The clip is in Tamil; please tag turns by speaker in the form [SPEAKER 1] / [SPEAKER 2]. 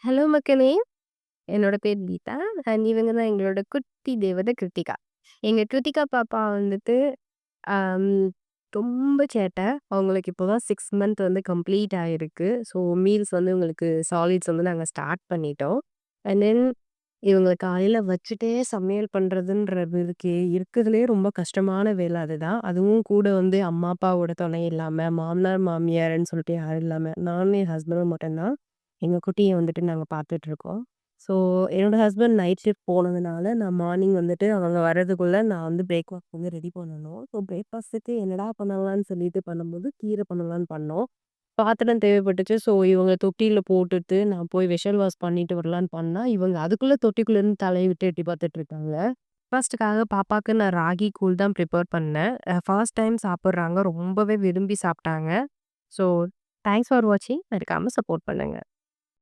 [SPEAKER 1] ஹலோ மக்களே! என்னோட பேர் கீதா. அண்ட் இவங்க தான் எங்களோட குட்டி தேவதை கிருத்திகா. எங்க கிருத்திகா பாப்பா வந்துட்டு அம் ரொம்ப சேட்டை. அவங்களுக்கு இப்போ தான் 6 மந்த் வந்து கம்ப்ளீட் ஆயிருக்கு. ஸோ மீல்ஸ் வந்து உங்களுக்கு சாலிட்ஸ் வந்து நாங்க ஸ்டார்ட் பண்ணிட்டோம். அண்ட் தென் இவங்கள காலையில வச்சுட்டே சமையல் பண்றதுன்றது இருக்கே, இருக்கிறதுலயே ரொம்ப கஷ்டமான வேலை அதுதான். அதுவும் கூட வந்து அம்மா, அப்பாவோட துணை இல்லாம, மாமனார், மாமியார்ன்னு சொல்லிட்டு யாரும் இல்லாம, நானும் என் ஹஸ்பண்டும் மட்டும் தான் எங்க குட்டிய வந்துட்டு நாங்க பார்த்துட்ருக்கோம். ஸோ என்னோட ஹஸ்பண்ட் நைட் ஷிஃப்ட் போனதுனால, நான் மார்னிங் வந்துட்டு அவங்க வர்றதுக்குள்ள நான் வந்து பிரேக்ஃபாஸ்ட் வந்து ரெடி பண்ணணும். ஸோ பிரேக்ஃபாஸ்ட்டுக்கு என்னடா பண்ணலான்னு சொல்லிட்டு பண்ணும்போது, கீரை பண்ணலான்னு பண்ணோம். பாத்திரம் தேவைப்பட்டுச்சு. ஸோ இவங்க தொட்டியில போட்டுட்டு, நான் போய் வெஷல் வாஷ் பண்ணிட்டு வரலான்னு பண்ணா, இவங்க அதுக்குள்ள தொட்டிக்குள்ளேருந்து தலைய விட்டு எட்டி பார்த்துட்ருக்காங்க. பிரேக்ஃபாஸ்ட்டுக்காக பாப்பாக்கு நான் ராகி கூழ் தான் ப்ரிப்பேர் பண்ணேன். ஃபர்ஸ்ட் டைம் சாப்பிடுறாங்க. ரொம்பவே விரும்பி சாப்ட்டாங்க. ஸோ தேங்க்ஸ் ஃபார் வாட்சிங். மறக்காம சப்போர்ட் பண்ணுங்க.